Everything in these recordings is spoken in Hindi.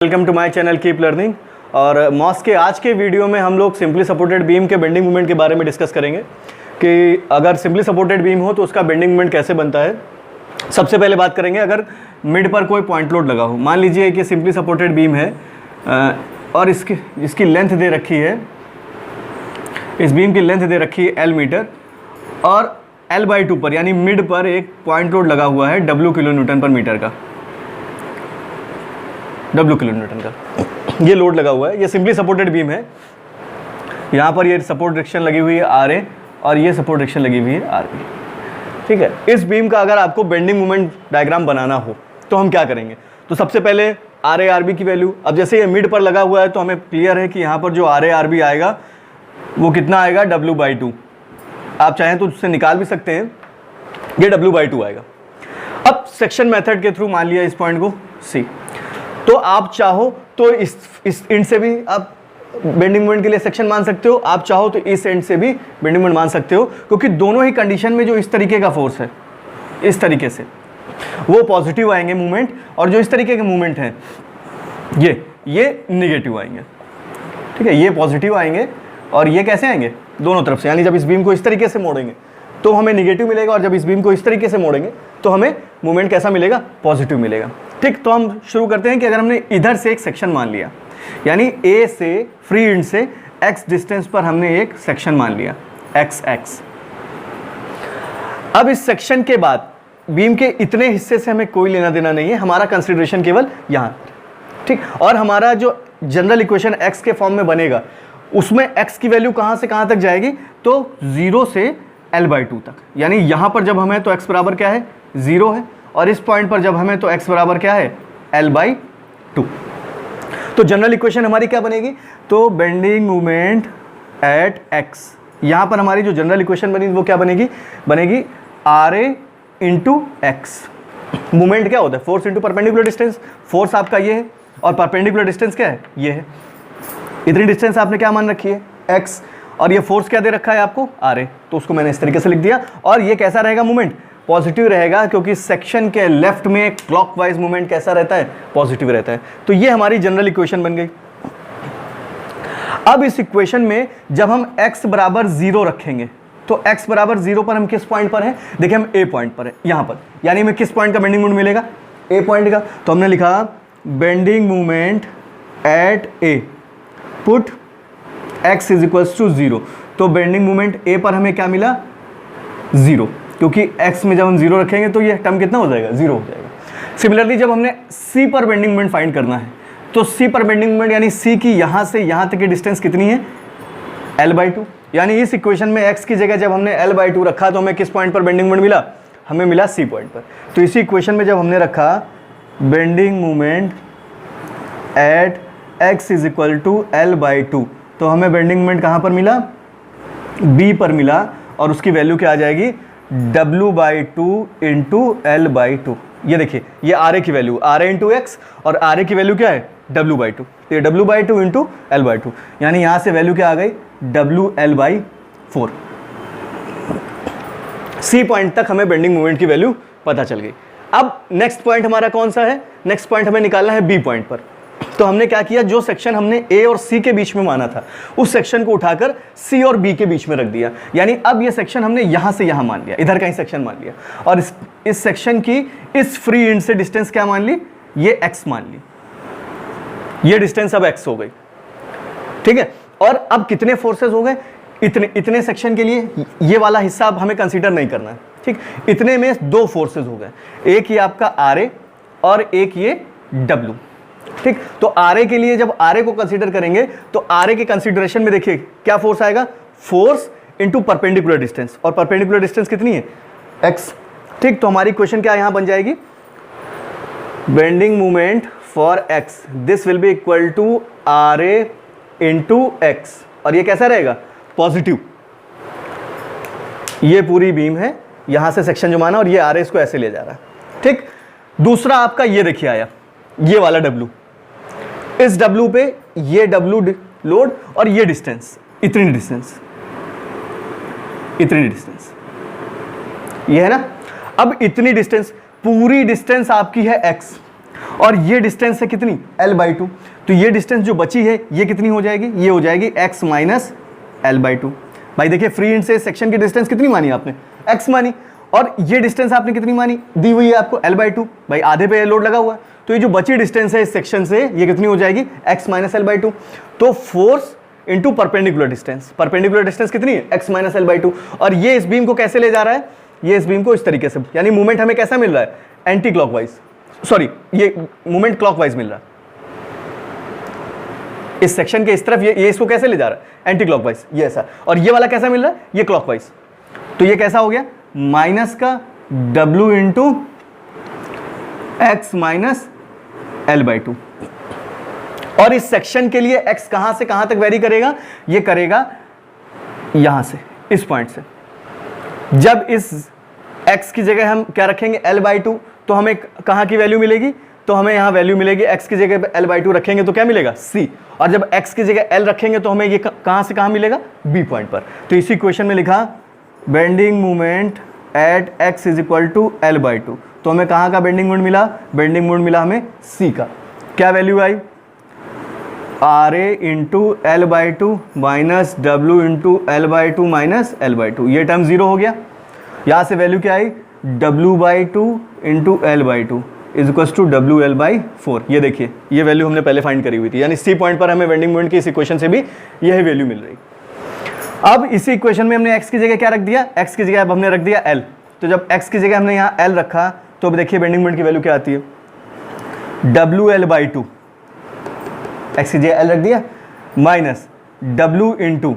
Welcome to my channel keep learning. और मॉस के आज के वीडियो में हम लोग सिंपली सपोर्टेड बीम के बेंडिंग मोमेंट के बारे में डिस्कस करेंगे कि अगर सिंपली सपोर्टेड बीम हो तो उसका बेंडिंग मोमेंट कैसे बनता है। सबसे पहले बात करेंगे अगर मिड पर कोई पॉइंट लोड लगा हो। मान लीजिए कि सिंपली सपोर्टेड बीम है और इसकी लेंथ दे रखी है, इस बीम की लेंथ दे रखी है L मीटर और L/2 पर यानी मिड पर एक पॉइंट लोड लगा हुआ है W किलो न्यूटन पर मीटर का, W किलो न्यूटन का ये लोड लगा हुआ है। ये सिंपली सपोर्टेड बीम है। यहाँ पर ये सपोर्ट डायरेक्शन लगी हुई है RA और ये सपोर्ट डायरेक्शन लगी हुई है RB। ठीक है, इस बीम का अगर आपको बेंडिंग मोमेंट डायग्राम बनाना हो तो हम क्या करेंगे, तो सबसे पहले RA RB की वैल्यू, अब जैसे ये मिड पर लगा हुआ है तो हमें क्लियर है कि यहाँ पर जो RA RB आएगा वो कितना आएगा, W/2। आप चाहें तो उससे निकाल भी सकते हैं, ये W/2 आएगा। अब सेक्शन मेथड के थ्रू मान लिया इस पॉइंट को C, तो आप चाहो तो इस एंड से भी आप बेंडिंग मोमेंट के लिए सेक्शन मान सकते हो, आप चाहो तो इस एंड से भी बेंडिंग मोमेंट मान सकते हो, क्योंकि दोनों ही कंडीशन में जो इस तरीके का फोर्स है, इस तरीके से वो पॉजिटिव आएंगे मूवमेंट, और जो इस तरीके के मूवमेंट हैं ये नेगेटिव आएंगे। ठीक है, ये पॉजिटिव आएंगे और ये कैसे आएंगे, दोनों तरफ से। यानी जब इस बीम को इस तरीके से मोड़ेंगे तो हमें नेगेटिव मिलेगा, और जब इस बीम को इस तरीके से मोड़ेंगे तो हमें मूवमेंट कैसा मिलेगा, पॉजिटिव मिलेगा। ठीक, तो हम शुरू करते हैं कि अगर हमने इधर से एक सेक्शन मान लिया, यानी A से फ्री एंड से x डिस्टेंस पर हमने एक सेक्शन मान लिया x। अब इस सेक्शन के बाद बीम के इतने हिस्से से हमें कोई लेना देना नहीं है, हमारा कंसिडरेशन केवल यहाँ। ठीक, और हमारा जो जनरल इक्वेशन x के फॉर्म में बनेगा उसमें x की वैल्यू कहाँ से कहाँ तक जाएगी, तो 0 से L/2 तक। यानी यहाँ पर जब हमें तो x बराबर क्या है, 0 है, और इस पॉइंट पर जब हमें तो x बराबर क्या है, L/2। तो जनरल इक्वेशन हमारी क्या बनेगी, तो बेंडिंग मोमेंट एट x, यहाँ पर हमारी जो जनरल इक्वेशन बनी वो क्या बनेगी RA इंटू x। मोमेंट क्या होता है, force into perpendicular distance. Force आपका ये है और परपेंडिकुलर डिस्टेंस क्या है, ये है। इतनी डिस्टेंस आपने क्या मान रखी है, x, और ये फोर्स क्या दे रखा है आपको, RA, तो उसको मैंने इस तरीके से लिख दिया। और ये कैसा रहेगा मूवमेंट, पॉजिटिव रहेगा, क्योंकि सेक्शन के लेफ्ट में क्लॉकवाइज मूवमेंट कैसा रहता है, पॉजिटिव रहता है। तो ये हमारी जनरल इक्वेशन बन गई। अब इस इक्वेशन में जब हम x बराबर 0 रखेंगे, तो x बराबर 0 पर हम किस पॉइंट पर हैं, देखिए हम A पॉइंट पर है यहाँ पर, यानी हमें किस पॉइंट का बेंडिंग मोमेंट मिलेगा, A पॉइंट का। तो हमने लिखा bending moment at A, put x is equals to 0। तो बेंडिंग मोमेंट A पर हमें क्या मिला, 0, क्योंकि x में जब हम 0 रखेंगे तो ये टर्म कितना हो जाएगा, 0 हो जाएगा। सिमिलरली जब हमने C पर बेंडिंग मोमेंट फाइंड करना है, तो C पर बेंडिंग मोमेंट यानी C की यहाँ से यहाँ तक की डिस्टेंस कितनी है, L/2। यानी इस इक्वेशन में x की जगह जब हमने L/2 रखा तो हमें किस पॉइंट पर बेंडिंग मोमेंट मिला, हमें मिला C पॉइंट पर। तो इसी इक्वेशन में जब हमने रखा bending moment at x is equal to L/2, तो हमें बेंडिंग मोमेंट कहाँ पर मिला, B पर मिला, और उसकी वैल्यू क्या आ जाएगी, W/2 इंटू L/2। ये देखिए, ये RA की वैल्यू RA इंटू x, और RA की वैल्यू क्या है, W/2। तो ये W/2 इंटू L/2, यानी यहाँ से वैल्यू क्या आ गई, WL/4। C पॉइंट तक हमें बेंडिंग मोमेंट की वैल्यू पता चल गई। अब नेक्स्ट पॉइंट हमारा कौन सा है, नेक्स्ट पॉइंट हमें निकालना है B पॉइंट पर। तो हमने क्या किया, जो सेक्शन हमने A और C के बीच में माना था उस सेक्शन को उठाकर C और B के बीच में रख दिया। यानी अब ये सेक्शन हमने यहां से यहां मान लिया, इधर का ही सेक्शन मान लिया, और इस सेक्शन की इस फ्री एंड से डिस्टेंस क्या मान ली, ये x मान ली, ये डिस्टेंस अब x हो गई। ठीक है, और अब कितने फोर्सेस हो गए, इतने सेक्शन के लिए ये वाला हिस्सा अब हमें कंसीडर नहीं करना है। ठीक, इतने में 2 फोर्सेज हो गए, एक ये आपका RA और एक ये W। ठीक, तो RA के लिए जब RA को कंसीडर करेंगे तो RA के कंसीडरेशन में देखिए क्या फोर्स आएगा, फोर्स इनटू परपेंडिकुलर डिस्टेंस, और परपेंडिकुलर डिस्टेंस कितनी है, x। ठीक, तो हमारी क्वेश्चन क्या यहां बन जाएगी, bending moment for x this will be equal to RA into x, और ये कैसा रहेगा, पॉजिटिव। ये पूरी बीम है, यहां से सेक्शन जो माना, और ये RA इसको ऐसे ले जा रहा है। ठीक, दूसरा आपका ये देखिए आया, ये वाला W, इस W पे ये W लोड और ये डिस्टेंस, इतनी डिस्टेंस ये है ना। अब इतनी डिस्टेंस, पूरी डिस्टेंस आपकी है x, और ये डिस्टेंस है कितनी, l/2। तो ये डिस्टेंस जो बची है ये कितनी हो जाएगी, ये हो जाएगी x माइनस l/2। भाई देखिए फ्री एंड से सेक्शन की डिस्टेंस कितनी मानी आपने, x मानी, और ये डिस्टेंस आपने कितनी मानी, दी हुई है आपको l/2। भाई आधे पे लोड लगा हुआ है, तो ये जो बची डिस्टेंस है इस सेक्शन से ये कितनी हो जाएगी, x माइनस l/2। तो force into perpendicular distance, perpendicular distance कितनी है, x माइनस l/2। और ये इस बीम को कैसे ले जा रहा है, ये इस बीम को इस तरीके से, यानी मूवमेंट हमें कैसा मिल रहा है, एंटी क्लॉकवाइज, सॉरी ये मूवमेंट क्लॉकवाइज मिल रहा है इस सेक्शन के इस तरफ, ये इसको कैसे ले जा रहा है, एंटी क्लॉकवाइज, ये ऐसा। और ये वाला कैसा मिल रहा है, ये क्लॉकवाइज। तो ये कैसा हो गया, माइनस का w into x minus l/2। और इस सेक्शन के लिए x कहां से कहां तक वेरी करेगा, ये करेगा यहां से, इस पॉइंट से। जब इस x की जगह हम क्या रखेंगे, l/2, तो हमें कहां की वैल्यू मिलेगी, तो हमें यहां वैल्यू मिलेगी, x की जगह पे l/2 रखेंगे तो क्या मिलेगा, c। और जब x की जगह l रखेंगे तो हमें ये कहां से कहां मिलेगा, b पॉइंट पर। तो इसी इक्वेशन में लिखा bending moment at x is equal to l/2। तो हमें कहां का बेंडिंग मोमेंट मिला, बेंडिंग मोमेंट मिला हमें c का। क्या वैल्यू आई, RA into l/2 minus w into l/2 minus l/2, ये टर्म जीरो हो गया। यहाँ से वैल्यू क्या आई, w/2 into l/2 is equal to WL/4। ये देखिए ये वैल्यू हमने पहले फाइंड करी हुई थी, यानी सी पॉइंट पर हमें बेंडिंग मोमेंट की इस इक्वेशन से भी यही वैल्यू मिल रही। अब इसी इक्वेशन में हमने x की जगह क्या रख दिया, x की जगह अब हमने रख दिया l। तो जब x की जगह हमने यहाँ l रखा तो अब देखिए बेंडिंग मोमेंट की वैल्यू क्या आती है, WL/2, x की जगह l रख दिया, माइनस w इंटू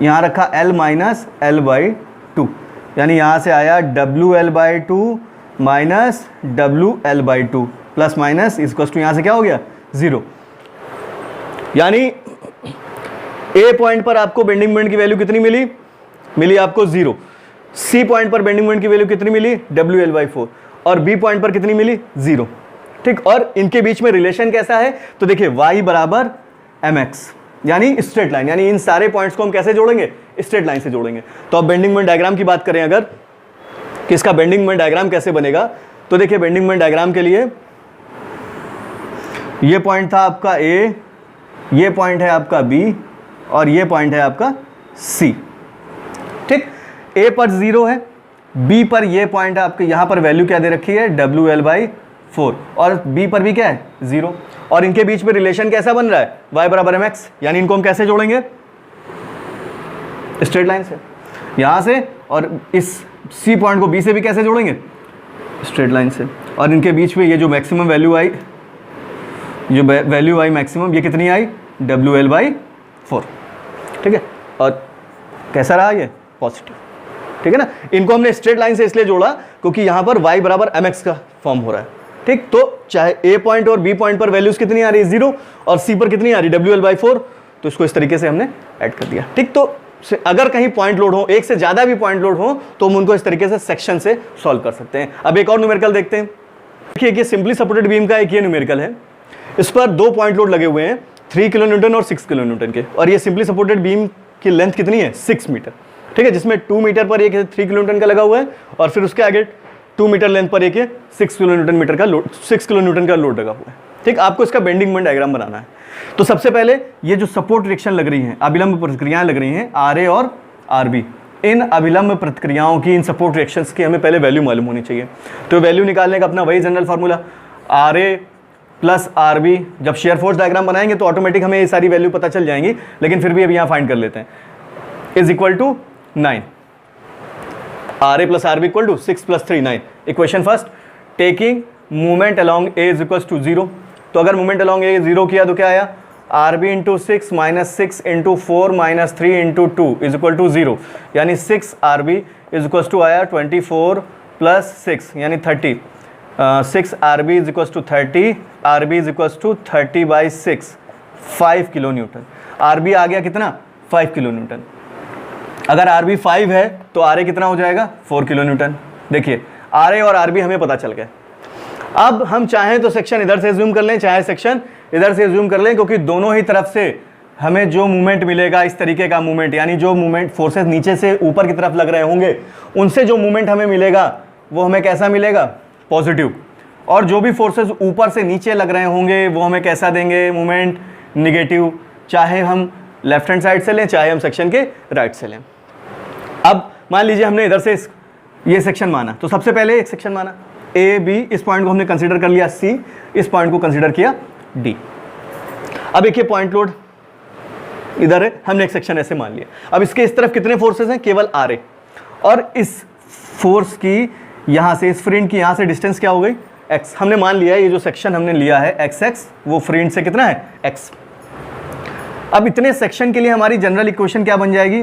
यहाँ रखा l माइनस l/2, यानी यहाँ से आया WL/2 minus WL/2 plus minus इसको यहाँ से क्या हो गया, जीरो। यानी A पॉइंट पर आपको बेंडिंग मोमेंट की वैल्यू कितनी मिली, मिली आपको जीरो। C पॉइंट पर बेंडिंग मोमेंट की वैल्यू कितनी मिली, WL/4, और B पॉइंट पर कितनी मिली, जीरो। ठीक, और इनके बीच में रिलेशन कैसा है, तो देखिए y बराबर mx, यानी स्ट्रेट लाइन, यानी इन सारे पॉइंट्स को हम कैसे जोड़ेंगे, स्ट्रेट लाइन से जोड़ेंगे। तो अब बेंडिंग मोमेंट डायग्राम की बात करें अगर, कि इसका बेंडिंग मोमेंट डायग्राम कैसे बनेगा, तो देखिए बेंडिंग मोमेंट डायग्राम के लिए ये पॉइंट था आपका A, ये पॉइंट है आपका B, और ये पॉइंट है आपका C। ठीक, A पर जीरो है, B पर ये पॉइंट है आपके, यहाँ पर वैल्यू क्या दे रखी है, WL/4, और B पर भी क्या है, जीरो। और इनके बीच में रिलेशन कैसा बन रहा है, y बराबर mx, यानी इनको हम कैसे जोड़ेंगे, स्ट्रेट लाइन से यहाँ से, और इस C पॉइंट को B से भी कैसे जोड़ेंगे, स्ट्रेट लाइन से। और इनके बीच में ये जो मैक्सिमम वैल्यू आई, जो वैल्यू आई मैक्सिमम, ये कितनी आई, WL/4। ठीक है, और कैसा रहा ये, पॉजिटिव। ठीक है ना, इनको हमने स्ट्रेट लाइन से इसलिए जोड़ा क्योंकि यहाँ पर y बराबर mx का फॉर्म हो रहा है। ठीक, तो चाहे A पॉइंट और B पॉइंट पर वैल्यूज कितनी आ रही है, जीरो, और C पर कितनी आ रही है, WL/4, तो इसको इस तरीके से हमने ऐड कर दिया। ठीक, तो अगर कहीं पॉइंट लोड हो, एक से ज़्यादा भी पॉइंट लोड हो, तो हम उनको इस तरीके से सेक्शन से सॉल्व कर सकते हैं। अब एक और न्यूमेरिकल देखते हैं। देखिए ये सिंपली सपोर्टेड बीम का एक ये न्यूमेरिकल है, इस पर दो पॉइंट लोड लगे हुए हैं, 3 किलो न्यूटन और 6 किलो न्यूटन के, और ये सिंपली सपोर्टेड बीम की लेंथ कितनी है, 6 मीटर। ठीक है, जिसमें 2 मीटर पर एक 3 किलो न्यूटन का लगा हुआ है, और फिर उसके आगे 2 मीटर लेंथ पर एक 6 किलो न्यूटन का लोड लगा हुआ है। ठीक, आपको इसका बेंडिंग मोमेंट डायग्राम बनाना है। तो सबसे पहले ये जो सपोर्ट रिएक्शन लग रही हैं, अभिलंब प्रतिक्रियाएं लग रही हैं, RA और RB, इन अभिलंब प्रतिक्रियाओं की, इन सपोर्ट रिएक्शंस की हमें पहले वैल्यू मालूम होनी चाहिए। तो वैल्यू निकालने का अपना वही general formula, RA plus RB। जब शेयर फोर्स डायग्राम बनाएंगे तो ऑटोमेटिक हमें ये सारी वैल्यू पता चल जाएंगी, लेकिन फिर भी अब यहाँ फाइंड कर लेते हैं। Is equal to 9, RA plus RB equal to 6 + 3 9। Equation first, taking movement along A is equal to 0। तो अगर मूवमेंट अलॉन्ग A 0 किया तो क्या आया, RB into 6 minus 6 into 4 minus 3 into 2 is equal to 0, यानी 6 RB इज इक्वल टू आया 24 प्लस 6 यानी 30। 6 RB is equal to 30, RB is equal to 30/6, 5 kilo newton. RB आ गया कितना, 5 किलो न्यूटन। अगर RB 5 है तो RA कितना हो जाएगा, 4 किलो न्यूटन। देखिए RA और RB हमें पता चल गया। अब हम चाहें तो सेक्शन इधर से ज़ूम कर लें, चाहे सेक्शन इधर से ज़ूम कर लें, क्योंकि दोनों ही तरफ से हमें जो मूवमेंट मिलेगा, इस तरीके का मूवमेंट, यानी जो मूवमेंट फोर्सेस नीचे से ऊपर की तरफ लग रहे होंगे, उनसे जो मूवमेंट हमें मिलेगा वो हमें कैसा मिलेगा, पॉजिटिव। और जो भी फोर्सेस ऊपर से नीचे लग रहे होंगे वो हमें कैसा देंगे, मोमेंट निगेटिव, चाहे हम लेफ्ट हैंड साइड से लें चाहे हम सेक्शन के राइट से लें। अब मान लीजिए हमने इधर से ये सेक्शन माना, तो सबसे पहले एक सेक्शन माना ए बी, इस पॉइंट को हमने कंसीडर कर लिया सी, इस पॉइंट को कंसीडर किया डी। अब एक ये पॉइंट लोड इधर है, हमने एक सेक्शन ऐसे मान लिया। अब इसके इस तरफ कितने फोर्सेस हैं, केवल आर ए, और इस फोर्स की यहां से, इस फ्रेंड की यहां से डिस्टेंस क्या हो गई, एक्स। हमने मान लिया ये जो सेक्शन हमने लिया है एक्स एक्स, वो फ्रेंड से कितना है, एक्स। अब इतने सेक्शन के लिए हमारी जनरल इक्वेशन क्या बन जाएगी,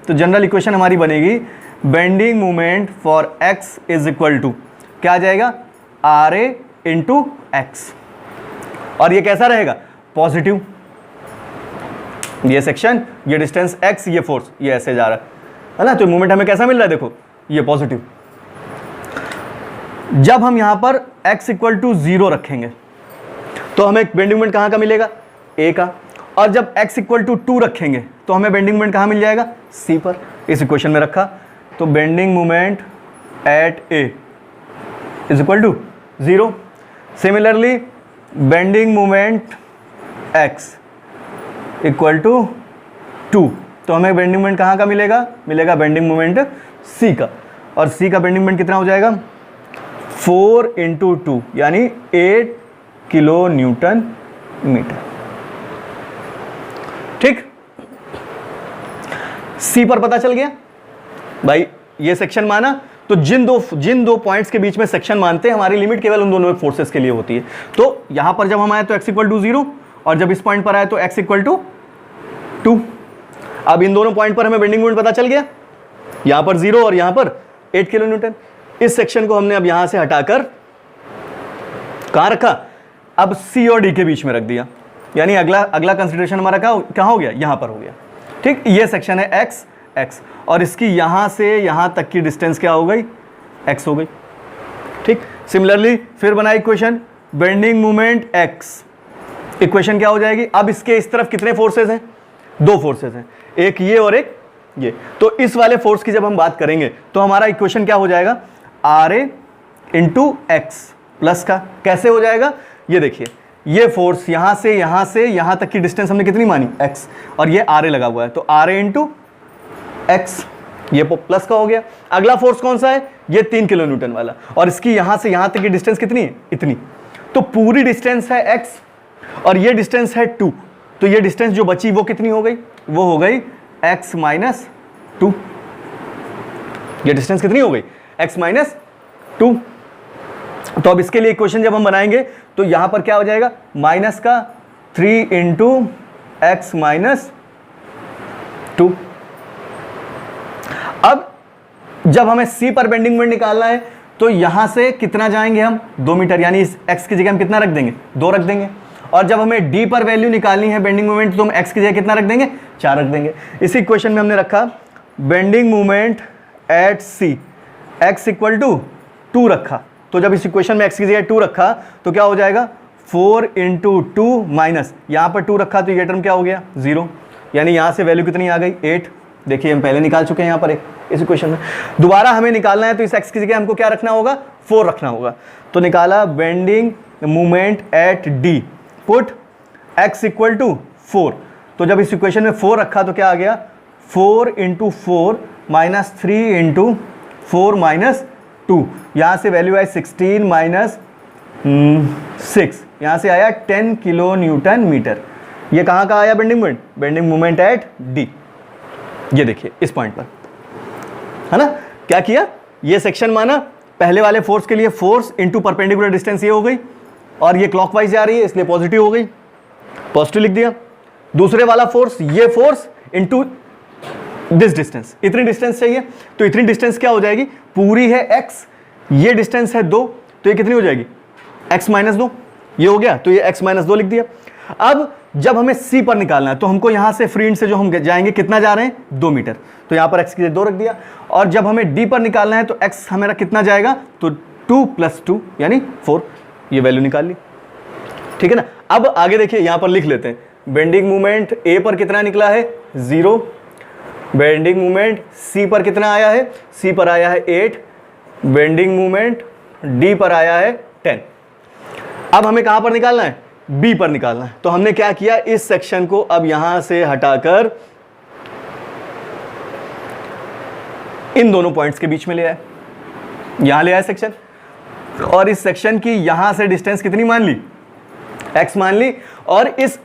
तो जनरल इक्वेशन हमारी बनेगी bending moment for x is equal to क्या आ जाएगा, आर ए इंटू एक्स। और ये कैसा रहेगा, पॉजिटिव। ये सेक्शन, ये डिस्टेंस x, ये फोर्स, ये ऐसे जा रहा है ना, तो मोमेंट हमें कैसा मिल रहा है, देखो ये पॉजिटिव। जब हम यहां पर x इक्वल टू 0 रखेंगे तो हमें बेंडिंग मोमेंट कहां का मिलेगा, a का। और जब x इक्वल टू 2 रखेंगे तो हमें बेंडिंग मोमेंट कहां मिल जाएगा, c पर। इस इक्वेशन में रखा, तो bending moment at a is equal to 0। Similarly bending moment x equal to 2, तो हमें बेंडिंग मोमेंट कहाँ का मिलेगा, मिलेगा बेंडिंग मोमेंट C का। और C का बेंडिंग मोमेंट कितना हो जाएगा, 4 इंटू 2 यानी 8 किलो न्यूटन मीटर। ठीक, C पर पता चल गया भाई। ये सेक्शन माना, तो जिन दो पॉइंट्स के बीच में सेक्शन मानते हैं, हमारी लिमिट केवल उन दोनों फोर्सेस के लिए होती है। तो यहां पर जब हम आए तो x इक्वल टू 0, और जब इस पॉइंट पर आए तो x इक्वल टू 2। अब इन दोनों पॉइंट पर हमें बेंडिंग मोमेंट पता चल गया, यहां पर 0 और यहां पर 8 किलो न्यूटन। इस सेक्शन को हमने अब यहां से हटाकर कहां रखा, अब C और D के बीच में रख दिया, यानी अगला कंसीडरेशन हमारा क्या हो गया, यहां पर हो गया। ठीक, ये सेक्शन है x x, और इसकी यहां से यहां तक की डिस्टेंस क्या हो गई, x हो गई। ठीक, सिमिलरली फिर बना equation bending moment x, equation क्या हो जाएगी, अब इसके इस तरफ कितने फोर्सेस हैं, 2 फोर्सेस हैं, एक ये और एक ये। तो इस वाले फोर्स की जब हम बात करेंगे तो हमारा इक्वेशन क्या हो जाएगा, R A into x plus का। कैसे हो जाएगा, ये देखिए, ये फोर्स यहां से यहां तक की डिस्टेंस हमने कितनी मानी, x, और ये आर ए लगा हुआ है, तो आर ए इंटू एक्स, ये प्लस का हो गया। अगला फोर्स कौन सा है, ये 3 किलो न्यूटन वाला, और इसकी यहां से यहां तक की डिस्टेंस कितनी है, इतनी। तो पूरी डिस्टेंस है x और ये डिस्टेंस है 2, तो ये डिस्टेंस जो बची वो कितनी हो गई, वो हो गई x माइनस 2। ये डिस्टेंस कितनी हो गई, x माइनस 2। तो अब इसके लिए इक्वेशन जब हम बनाएंगे तो यहां पर क्या हो जाएगा, माइनस का 3 इंटू एक्स माइनस 2। अब जब हमें C पर बेंडिंग मोमेंट निकालना है तो यहां से कितना जाएंगे हम, 2 मीटर, यानी इस x की जगह हम कितना रख देंगे, 2 रख देंगे। और जब हमें D पर वैल्यू निकालनी है बेंडिंग मोमेंट, तो हम x की जगह कितना रख देंगे, 4 रख देंगे। इसी इक्वेशन में हमने रखा bending moment at C, x equal to 2 रखा। तो जब इस इक्वेशन में x की जगह 2 रखा तो क्या हो जाएगा, 4 इंटू 2 माइनस, यहां पर 2 रखा तो ये टर्म क्या हो गया, 0, यानी यहां से वैल्यू कितनी आ गई, 8। देखिए हम पहले निकाल चुके हैं यहाँ पर इस इक्वेशन में, दोबारा हमें निकालना है तो इस x की जगह हमको क्या रखना होगा, 4 रखना होगा। तो निकाला bending moment at D, put x equal to 4। तो जब इस इक्वेशन में 4 रखा तो क्या आ गया, 4 इंटू 4 माइनस 3 इंटू 4 माइनस 2, यहाँ से वैल्यू आई 16 माइनस 6, यहाँ से आया 10 किलो न्यूटन मीटर। ये कहाँ का आया bending moment, bending moment at D। ये देखिए इस पॉइंट पर, है ना, क्या किया, ये सेक्शन माना, पहले वाले फोर्स के लिए फोर्स इंटू परपेंडिकुलर डिस्टेंस ये हो गई, और ये क्लॉकवाइज जा रही है इसलिए पॉजिटिव हो गई, पॉजिटिव लिख दिया। दूसरे वाला फोर्स, ये फोर्स इंटू दिस डिस्टेंस, इतनी डिस्टेंस चाहिए, तो इतनी डिस्टेंस क्या हो जाएगी, पूरी है x, ये डिस्टेंस है 2, तो ये कितनी हो जाएगी, x माइनस 2, ये हो गया, तो ये x माइनस 2 लिख दिया। अब जब हमें C पर निकालना है तो हमको यहां से फ्री से जो हम जाएंगे कितना जा रहे हैं, 2 मीटर, तो यहां पर x की जगह 2 रख दिया। और जब हमें D पर निकालना है तो x हमारा कितना जाएगा, तो 2 प्लस 2 यानी 4, ये वैल्यू निकाल ली। ठीक है ना। अब आगे देखिए यहां पर लिख लेते हैं, बेंडिंग मोमेंट A पर कितना निकला है, 0। बेंडिंग मोमेंट C पर कितना आया है, C पर आया है 8। बेंडिंग मोमेंट D पर आया है 10। अब हमें कहां पर निकालना है, बी पर निकालना है। तो हमने क्या किया, इस सेक्शन को अब यहां से हटाकर इन दोनों पॉइंट्स के बीच में ले आए, यहां ले आए सेक्शन, और इस सेक्शन की यहां से डिस्टेंस कितनी मान ली, x मान ली, और इस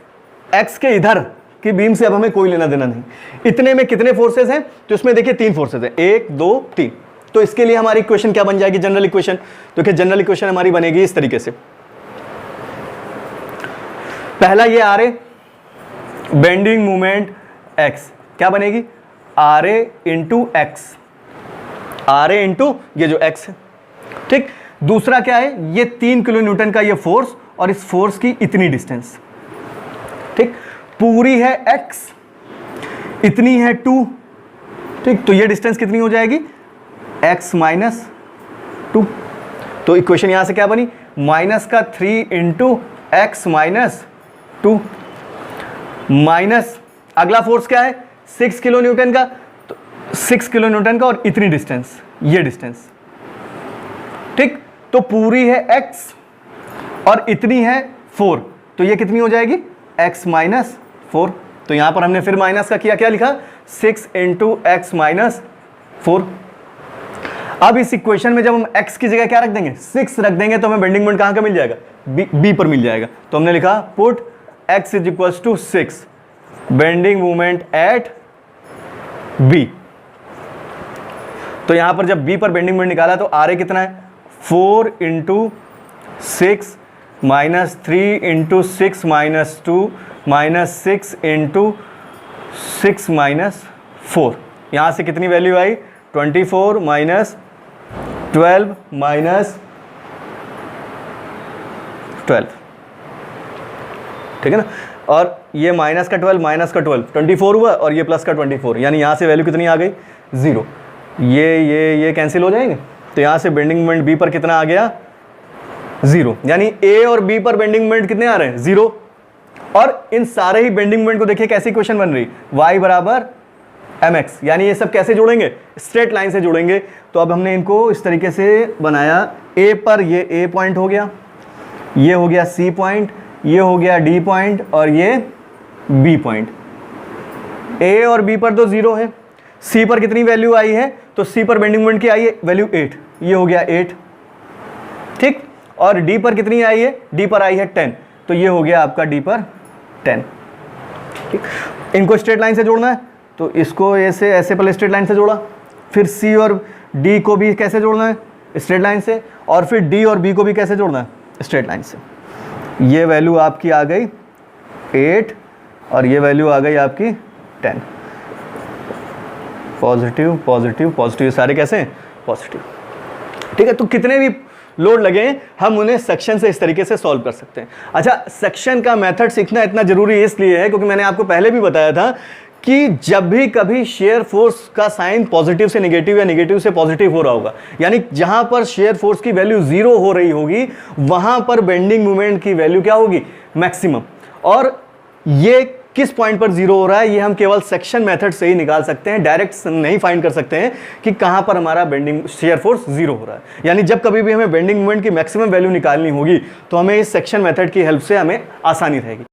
x के इधर की बीम से अब हमें कोई लेना देना नहीं। इतने में कितने फोर्सेस हैं, तो इसमें देखिए 3 फोर्सेस हैं, 1 2 3। तो इसके लिए हमारी इक्वेशन क्या बन जाएगी, जनरल इक्वेशन। तो क्या जनरल इक्वेशन हमारी बनेगी इस तरीके से, पहला ये R A bending moment x क्या बनेगी, R A into x, R A into ये जो x है, ठीक। दूसरा क्या है, ये 3 किलो न्यूटन का ये फोर्स और इस फोर्स की इतनी डिस्टेंस, ठीक, पूरी है x, इतनी है 2, ठीक। तो ये डिस्टेंस कितनी हो जाएगी, x माइनस 2। तो इक्वेशन यहां से क्या बनी, माइनस का 3 इंटू एक्स माइनस 2 माइनस अगला फोर्स क्या है 6 किलो न्यूटन का, तो 6 किलो न्यूटन का और इतनी डिस्टेंस, ये डिस्टेंस, ठीक। तो पूरी है x और इतनी है 4, तो ये कितनी हो जाएगी x माइनस 4। तो यहां पर हमने फिर माइनस का किया, क्या लिखा 6 इंटू एक्स माइनस 4। अब इस इक्वेशन में जब हम x की जगह क्या रख देंगे, 6 रख देंगे, तो हमें बेंडिंग मोमेंट कहां का मिल जाएगा, b पर मिल जाएगा। तो हमने लिखा put x is equal to 6 bending moment at b। तो यहां पर जब b पर बेंडिंग मोमेंट निकाला तो आर ए कितना है, 4 into 6 minus 3 into 6 minus 2 minus 6 into 6 minus 4। यहां से कितनी वैल्यू आई, 24 माइनस 12 माइनस 12, ठीक है ना। और ये माइनस का 12 माइनस का 12 24 हुआ, और ये प्लस का 24, यानी यहां से वैल्यू कितनी आ गई, 0। ये कैंसिल हो जाएंगे, तो यहां से बेंडिंग मोमेंट बी पर कितना आ गया, 0। यानी ए और बी पर बेंडिंग मोमेंट कितने आ रहे हैं, 0। और इन सारे ही बेंडिंग मोमेंट को देखिए कैसी इक्वेशन बन रही, y बराबर mx, यानी ये सब कैसे जोड़ेंगे, स्ट्रेट लाइन से जोड़ेंगे। तो अब हमने इनको इस तरीके से बनाया, a पर ये a पॉइंट हो गया, ये हो गया c पॉइंट, ये हो गया d पॉइंट, और ये b पॉइंट। a और b पर तो 0 है, c पर कितनी वैल्यू आई है, तो c पर बेंडिंग मोमेंट की आई है वैल्यू 8, ये हो गया 8, ठीक। और d पर कितनी आई है, d पर आई है 10, तो ये हो गया आपका d पर 10, ठीक। इनको स्ट्रेट लाइन से जोड़ना है, तो इसको ऐसे ऐसे पहले स्ट्रेट लाइन से जोड़ा, फिर c और d को भी कैसे जोड़ना है, स्ट्रेट लाइन से, और फिर d और b को भी कैसे जोड़ना है, स्ट्रेट लाइन से। ये वैल्यू आपकी आ गई 8 और ये वैल्यू आ गई आपकी 10, पॉजिटिव पॉजिटिव पॉजिटिव, ये सारे कैसे हैं, पॉजिटिव, ठीक है। तो कितने भी लोड लगे हम उन्हें सेक्शन से इस तरीके से सॉल्व कर सकते हैं। अच्छा, सेक्शन का मेथड सीखना इतना जरूरी इसलिए है क्योंकि मैंने आपको पहले भी बताया था कि जब भी कभी शेयर फोर्स का साइन पॉजिटिव से नेगेटिव या नेगेटिव से पॉजिटिव हो रहा होगा, यानी जहां पर शेयर फोर्स की वैल्यू 0 हो रही होगी वहां पर बेंडिंग मोमेंट की वैल्यू क्या होगी, मैक्सिमम। और ये किस पॉइंट पर 0 हो रहा है, ये हम केवल सेक्शन मेथड से ही निकाल सकते हैं, डायरेक्ट नहीं फाइंड कर सकते हैं कि कहां पर हमारा बेंडिंग शेयर फोर्स 0 हो रहा है। यानी जब कभी भी हमें बेंडिंग मोमेंट की मैक्सिमम वैल्यू निकालनी होगी तो हमें इस सेक्शन मेथड की हेल्प से हमें आसानी रहेगी।